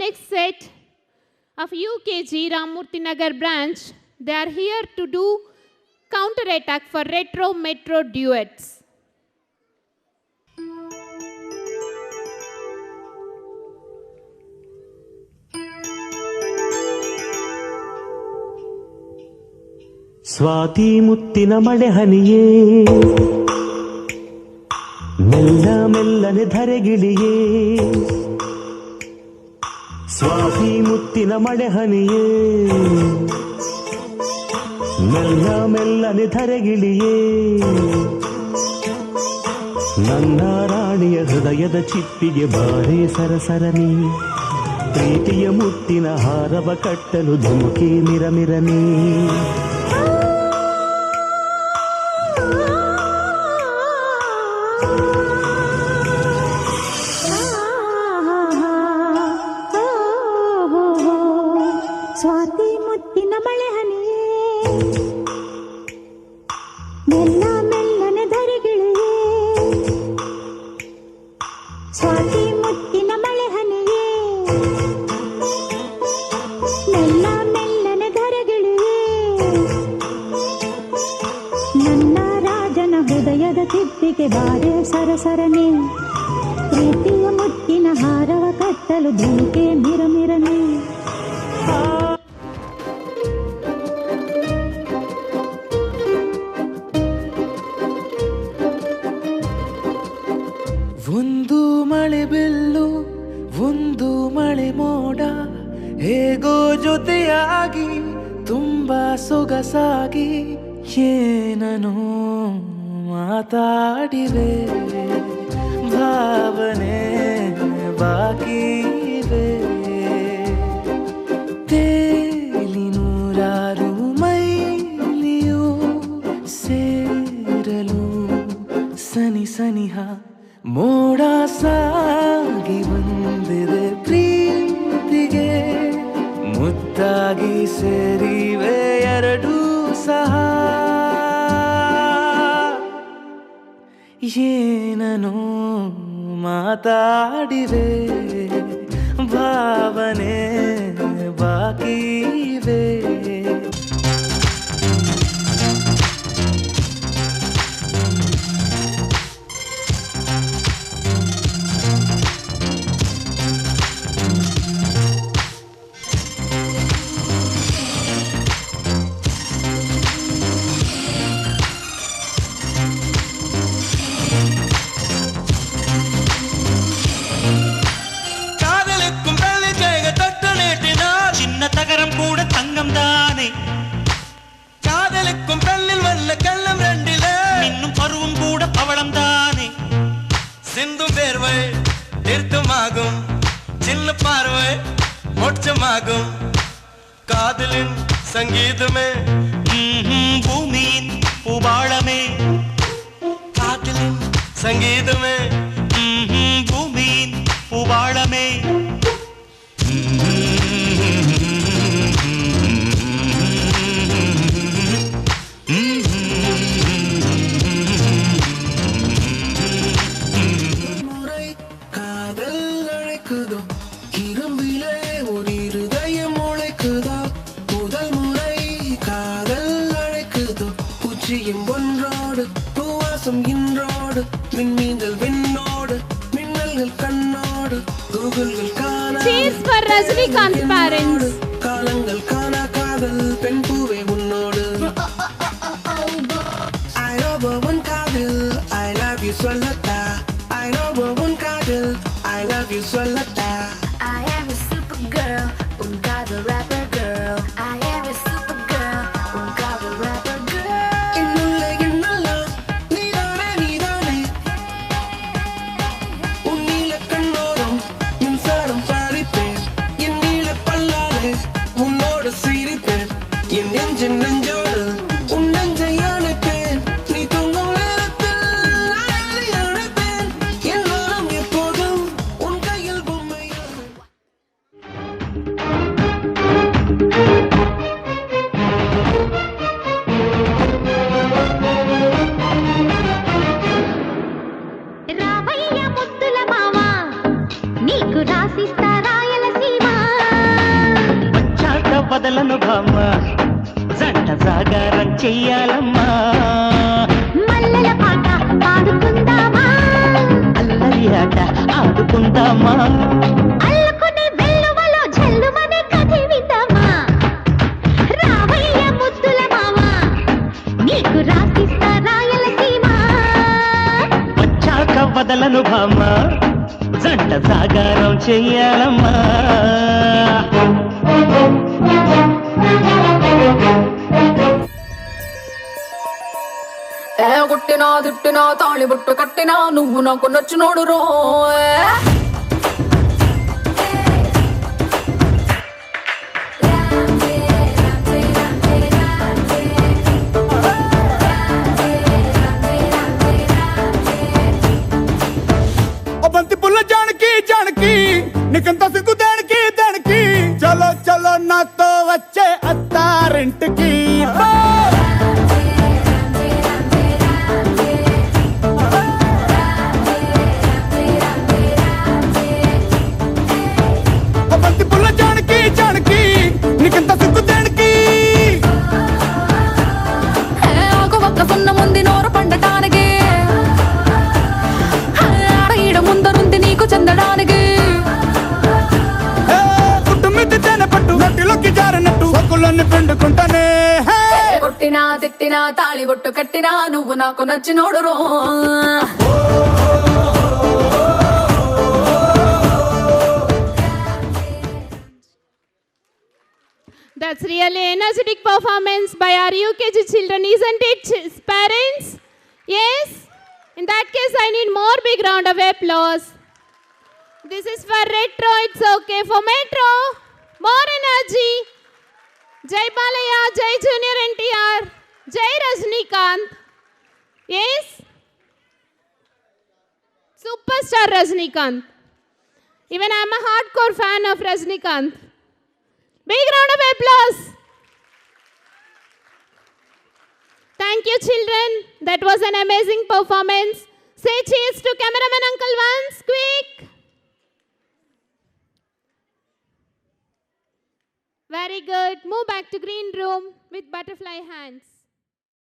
next set of UKG Ramurthy Nagar branch. They are here to do counter-attack for retro metro duets. Swati ಮುತ್ತಿನ ಮಳೆ ಹನಿಯೇ ಮೆಲ್ಲ ಮೆಲ್ಲನೆ ಧರೆಗಿಳಿಯೇ ಸ್ವಾತಿ ಮುತ್ತಿನ ಮಳೆ ಹನಿಯೇ ಮೆಲ್ಲ ಮೆಲ್ಲನೆ ಧರೆಗಿಳಿಯೇ ನನ್ನ ರಾಣಿಯ ಹೃದಯದ ಚಿಪ್ಪಿಗೆ ಬಾರೇ ಸರಸರನಿ ಪ್ರೀತಿಯ ಮುತ್ತಿನ ಹಾರವ ಕಟ್ಟಲು ಧುಮುಕಿ ಮಿರಮಿರನಿ ಸ್ವಾತಿ ಮುತ್ತಿನ ಮಳೆ ಹನಿಯೇ ಮೆಲ್ಲ ಮೆಲ್ಲನೆ ಧರೆಗಿಳಿಯೇ ಸ್ವಾತಿ ಮುತ್ತಿನ ಮಳೆ ಹನಿಯೇ ಮೆಲ್ಲ ಮೆಲ್ಲನೆ ಧರೆಗಿಳಿಯೇ ನನ್ನ ರಾಜನ ಹೃದಯದ ತಿಪ್ಪಿಗೆ ಬಾರೆ ಸರಸರನೆ ಪ್ರೀತಿಯ ಮುತ್ತಿನ ಹಾರವ ಕಟ್ಟಲು ಧುಮುಕೆ ಮಿರಮಿರನೆ ಒಂದು ಮಳೆ ಬಿಲ್ಲು ಒಂದು ಮಳೆ ಮೋಡ ಹೇಗೋ ಜೊತೆಯಾಗಿ ತುಂಬಾ ಸೊಗಸಾಗಿ ಏನೋ ಮಾತಾಡಿವೆ ಭಾವನೆ ಬಾಕಿ ಇವೆ ತೇಲಿ ನೂರಾರು ಮೈಲಿಯು ಸೇರಲು ಸನಿ ಸನಿಹ ಮೋಡ ಸಾಗಿ ಬಂದಿದೆ ಪ್ರೀತಿಗೆ ಮುದ್ದಾಗಿ ಸೇರಿವೆ ಎರಡೂ ಸಹ ಏನೋ ಮಾತಾಡಿವೆ ಭಾವನೆ ಬಾಕಿ ಇವೆ தகரம் கூட தங்கம் தானே காதலுக்கும் பெண்ணில் வல்ல கள்ளம் ரெண்டிலே இன்னும் பருவம் கூட பவளம் தானே சிந்தும் வேர்வை நிறுத்தமாகும் சின்ன பார்வை மோட்சமாகும் காதலின் சங்கீதமே பூமியின் பூபாளமே காதலின் சங்கீதமே பூமியின் பூபாளமே ஒன்றோடு பூவாசம் இன்றோடு மின்மீன்கள் விண்ணோடு மின்னல்கள் கண்ணோடு கூகுள்கள் காண Cheers for Rajinikanth parents. காலங்கள் காணா காதல் பெண் பூவே உன்னோடு I love one காதல் I love you சொல்லட்டா I love one காதல் I love you சொல்லட்டா I am a super girl, காதல் rapper girl. I am a super girl, காதல் rapper girl. என்னுள்ள என்னெல்லாம் நீதானே நீதானே உன் நீல கண்ணோரம் மின்சாரம் பாரிப்பேன் என் நீல பல்லாலே உன்னோடு சிரிப்பேன் என் நெஞ்சின் நெஞ்சோடு உன் நெஞ்சை அணைப்பேன் நீ தூங்கும் நேரத்தில் చెయ్యాలమ్మా మల్లెల పాట పాడుకుందామా అల్లరి ఆట ఆడుకుందామా అల్లుకునే వెల్లువలో జల్లుమనే కథ విందామా రావయ్య ముద్దుల మావా నీకు రాసిస్తా రాయలసీమ వచ్చాక వదలను భామ జంట సాగారం చెయ్యాలమ్మా కొట్టినా తిట్టినా తాళి బుట్టు కట్టినా నువ్వు నాకు నచ్చినోడు రో బంతి పుల్ల జానకి జానకి నీకంత సిగ్గు దానికి దానికి చలో చలో నాతో వచ్చే అత్తారింటికి బంతి పుల్ల జానకి జానకి నీకంత సిగ్గు దానికి ఒక ఒక్క సున్న ముందు నోరు పండటానికి ఈడ ముందరుంది నీకు చెందడానికి కుటుంబిద్ది తేనె పట్టు నటిలోకి జారినట్టు సొక్కులన్నీ పిండుకుంటానే కొట్టినా తిట్టినా తాళి బొట్టు కట్టినా నువ్వు నాకు నచ్చినోడు రో That's really energetic performance by our UKG children, isn't it, parents? Yes? In that case, I need more big round of applause. This is for retro, it's okay. For metro, more energy. Jai Balaya, Jai Junior NTR, Jai Rajnikant. Yes? Superstar Rajnikant. Even I'm a hardcore fan of Rajnikant. Big round of applause. Thank you, children. That was an amazing performance. Say cheers to cameraman uncle once, quick. Very good. Move back to green room with butterfly hands.